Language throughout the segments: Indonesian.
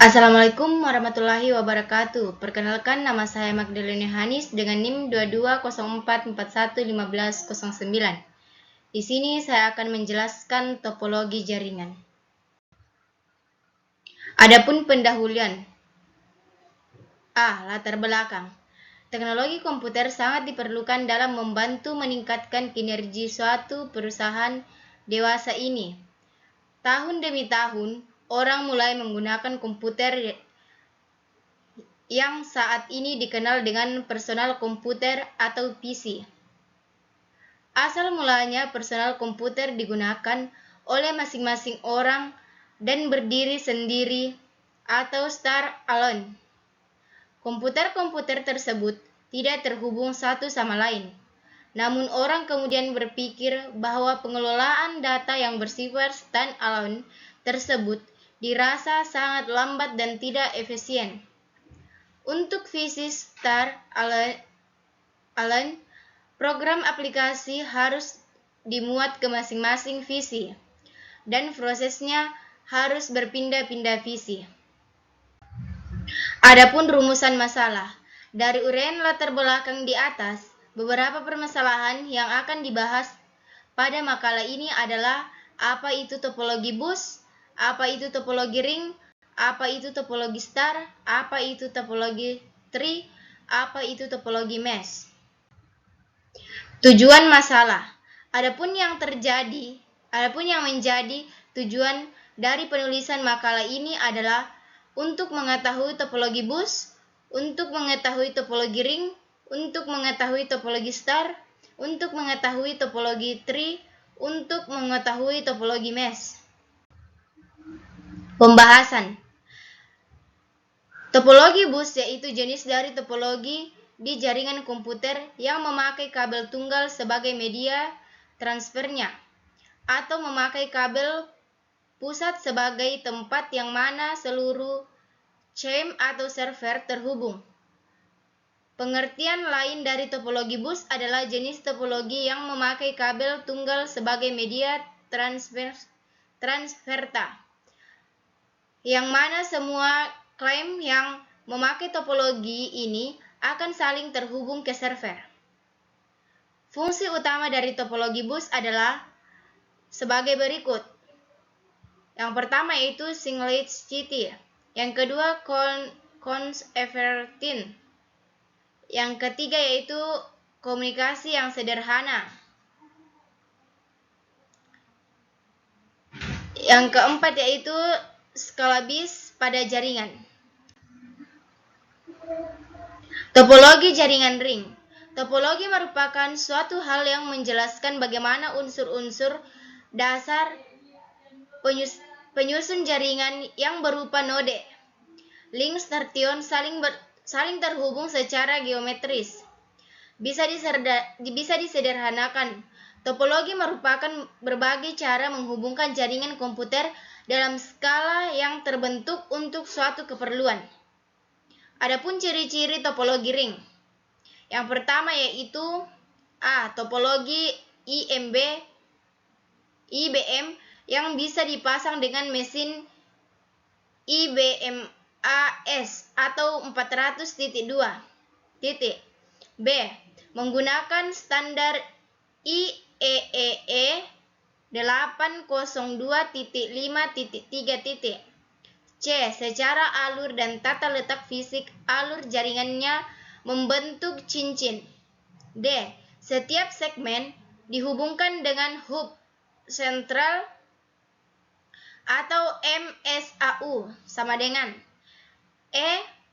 Assalamualaikum warahmatullahi wabarakatuh. Perkenalkan, nama saya Magdalena Hanis dengan NIM 2204411509. Di sini saya akan menjelaskan topologi jaringan. Adapun pendahuluan. Latar belakang. Teknologi komputer sangat diperlukan dalam membantu meningkatkan kinerja suatu perusahaan dewasa ini. Tahun demi tahun, orang mulai menggunakan komputer yang saat ini dikenal dengan personal komputer atau PC. Asal mulanya personal komputer digunakan oleh masing-masing orang dan berdiri sendiri atau stand-alone. Komputer-komputer tersebut tidak terhubung satu sama lain. Namun orang kemudian berpikir bahwa pengelolaan data yang bersifat stand-alone tersebut dirasa sangat lambat dan tidak efisien. Untuk PC stand-alone, program aplikasi harus dimuat ke masing-masing PC, dan prosesnya harus berpindah-pindah PC. Adapun rumusan masalah. Dari uraian latar belakang di atas, beberapa permasalahan yang akan dibahas pada makalah ini adalah apa itu topologi bus, apa itu topologi ring, apa itu topologi star, apa itu topologi tree, apa itu topologi mesh. Tujuan masalah. Adapun yang menjadi tujuan dari penulisan makalah ini adalah untuk mengetahui topologi bus, untuk mengetahui topologi ring, untuk mengetahui topologi star, untuk mengetahui topologi tree, untuk mengetahui topologi mesh. Pembahasan. Topologi bus yaitu jenis dari topologi di jaringan komputer yang memakai kabel tunggal sebagai media transfernya, atau memakai kabel pusat sebagai tempat yang mana seluruh CHAiM atau server terhubung. Pengertian lain dari topologi bus adalah jenis topologi yang memakai kabel tunggal sebagai media transverta, yang mana semua klaim yang memakai topologi ini akan saling terhubung ke server. Fungsi utama dari topologi bus adalah sebagai berikut. Yang pertama yaitu singularitity, yang kedua convertin, yang ketiga yaitu komunikasi yang sederhana, yang keempat yaitu skalabilitas pada jaringan. Topologi jaringan ring. Topologi merupakan suatu hal yang menjelaskan bagaimana unsur-unsur dasar penyusun jaringan yang berupa node, link station saling terhubung secara geometris. Bisa disederhanakan, topologi merupakan berbagai cara menghubungkan jaringan komputer dalam skala yang terbentuk untuk suatu keperluan. Adapun ciri-ciri topologi ring. Yang pertama yaitu topologi IBM yang bisa dipasang dengan mesin IBMAS atau 400.2. B. Menggunakan standar IEEE 802.5.3. C. Secara alur dan tata letak fisik alur jaringannya membentuk cincin. D. Setiap segmen dihubungkan dengan hub sentral atau MSAU sama dengan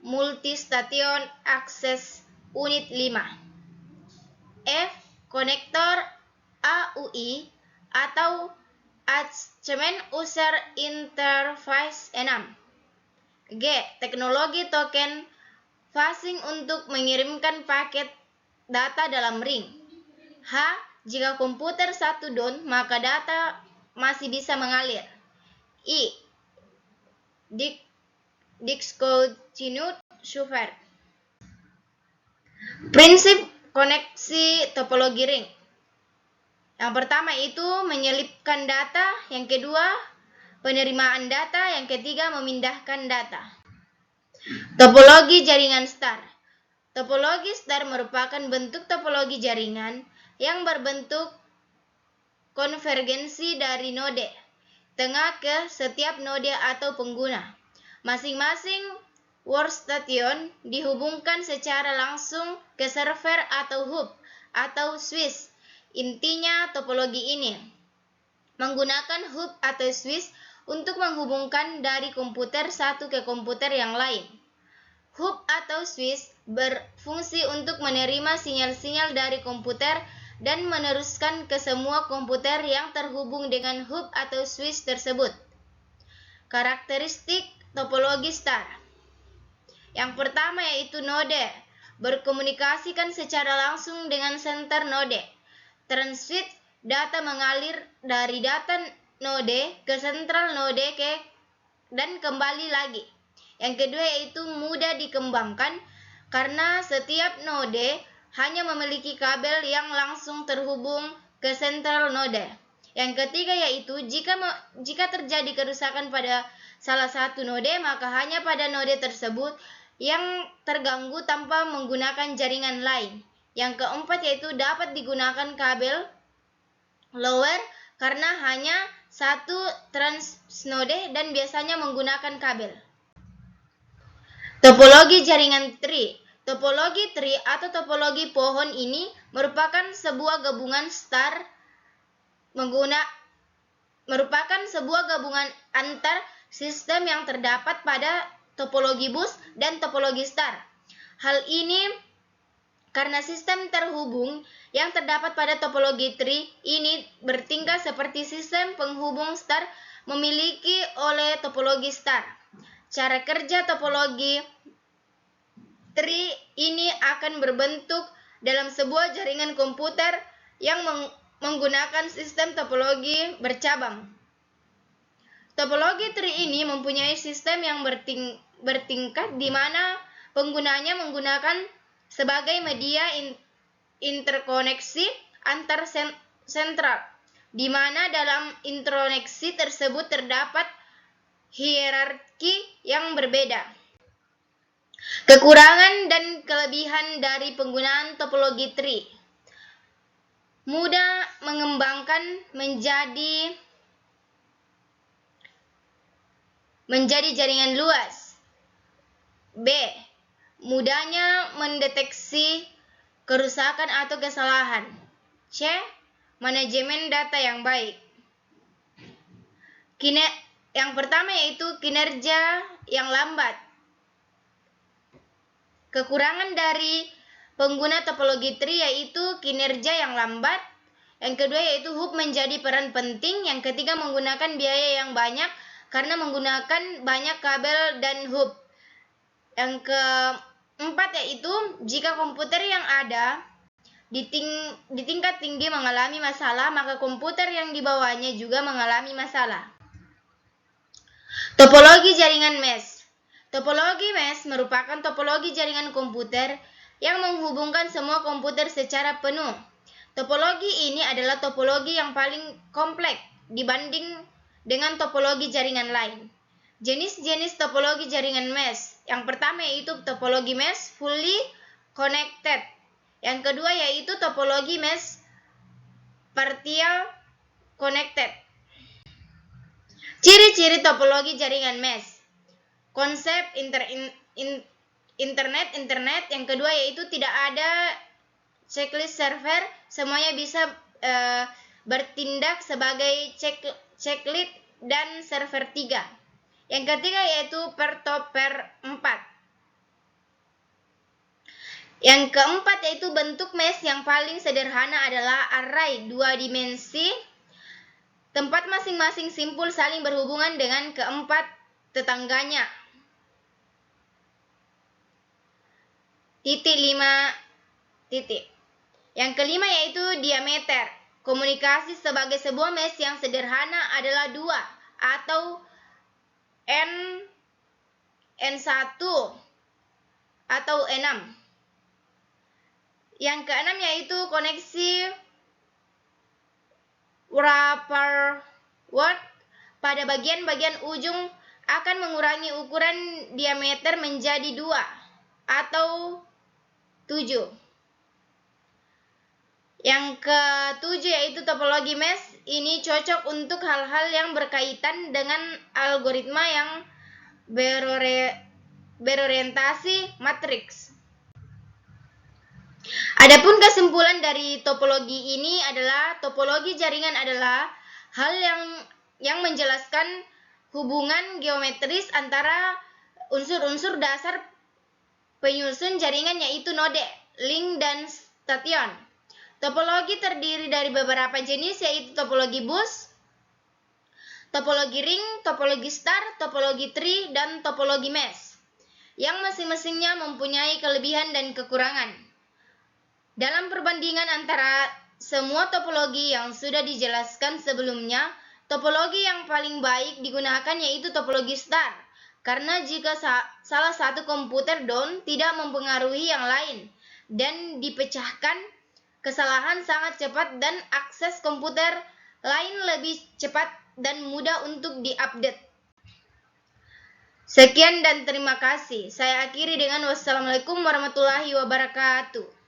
multi-station access unit 5. F. Konektor AUI atau Attachment User Interface 6. G. Teknologi token phasing untuk mengirimkan paket data dalam ring. H. Jika komputer satu down, maka data masih bisa mengalir. I. Discontinued Shuffle. Prinsip koneksi topologi ring. Yang pertama itu menyelipkan data, yang kedua penerimaan data, yang ketiga memindahkan data. Topologi jaringan star. Topologi star merupakan bentuk topologi jaringan yang berbentuk konvergensi dari node tengah ke setiap node atau pengguna. Masing-masing workstation dihubungkan secara langsung ke server atau hub atau switch. Intinya topologi ini menggunakan hub atau switch untuk menghubungkan dari komputer satu ke komputer yang lain. Hub atau switch berfungsi untuk menerima sinyal-sinyal dari komputer dan meneruskan ke semua komputer yang terhubung dengan hub atau switch tersebut. Karakteristik topologi star. Yang pertama yaitu node berkomunikasikan secara langsung dengan center node. Transit data mengalir dari data node ke sentral node dan kembali lagi. Yang kedua yaitu mudah dikembangkan karena setiap node hanya memiliki kabel yang langsung terhubung ke sentral node. Yang ketiga yaitu jika terjadi kerusakan pada salah satu node, maka hanya pada node tersebut yang terganggu tanpa menggunakan jaringan lain. Yang keempat yaitu dapat digunakan kabel lower karena hanya satu transnode dan biasanya menggunakan kabel. Topologi jaringan tree. Topologi tree atau topologi pohon ini merupakan sebuah gabungan antar sistem yang terdapat pada topologi bus dan topologi star. Hal ini karena sistem terhubung yang terdapat pada topologi tree ini bertingkah seperti sistem penghubung star memiliki oleh topologi star. Cara kerja topologi tree ini akan berbentuk dalam sebuah jaringan komputer yang menggunakan sistem topologi bercabang. Topologi tree ini mempunyai sistem yang bertingkat di mana penggunanya menggunakan sebagai media interkoneksi antar sentral, di mana dalam interkoneksi tersebut terdapat hierarki yang berbeda. Kekurangan dan kelebihan dari penggunaan topologi tree. Mudah mengembangkan menjadi jaringan luas. B. Mudahnya mendeteksi kerusakan atau kesalahan. C. Manajemen data yang baik. Yang pertama yaitu kinerja yang lambat. Kekurangan dari pengguna topologi tree yaitu kinerja yang lambat. Yang kedua yaitu hub menjadi peran penting. Yang ketiga menggunakan biaya yang banyak karena menggunakan banyak kabel dan hub. Yang keempat yaitu jika komputer yang ada di tingkat tinggi mengalami masalah, maka komputer yang di bawahnya juga mengalami masalah. Topologi jaringan mesh. Topologi mesh merupakan topologi jaringan komputer yang menghubungkan semua komputer secara penuh. Topologi ini adalah topologi yang paling kompleks dibanding dengan topologi jaringan lain. Jenis-jenis topologi jaringan mesh. Yang pertama yaitu topologi mesh fully connected. Yang kedua yaitu topologi mesh partial connected. Ciri-ciri topologi jaringan mesh. Konsep internet. Yang kedua yaitu tidak ada checklist server, semuanya bisa bertindak sebagai checklist dan server 3. Yang ketiga yaitu per top per 4. Yang keempat yaitu bentuk mesh yang paling sederhana adalah array 2 dimensi. Tempat masing-masing simpul saling berhubungan dengan keempat tetangganya. Titik 5 titik. Yang kelima yaitu diameter. Komunikasi sebagai sebuah mesh yang sederhana adalah 2 atau N1 atau N6. Yang keenam yaitu koneksi wrapper word pada bagian-bagian ujung akan mengurangi ukuran diameter menjadi 2 atau 7. Yang ke-7 yaitu topologi mesh. Ini cocok untuk hal-hal yang berkaitan dengan algoritma yang berorientasi matriks. Adapun kesimpulan dari topologi ini adalah topologi jaringan adalah hal yang menjelaskan hubungan geometris antara unsur-unsur dasar penyusun jaringan yaitu node, link, dan station. Topologi terdiri dari beberapa jenis yaitu topologi bus, topologi ring, topologi star, topologi tree, dan topologi mesh, yang masing-masingnya mempunyai kelebihan dan kekurangan. Dalam perbandingan antara semua topologi yang sudah dijelaskan sebelumnya, topologi yang paling baik digunakan yaitu topologi star, karena jika salah satu komputer down tidak mempengaruhi yang lain dan dipecahkan, kesalahan sangat cepat dan akses komputer lain lebih cepat dan mudah untuk diupdate. Sekian dan terima kasih. Saya akhiri dengan wassalamualaikum warahmatullahi wabarakatuh.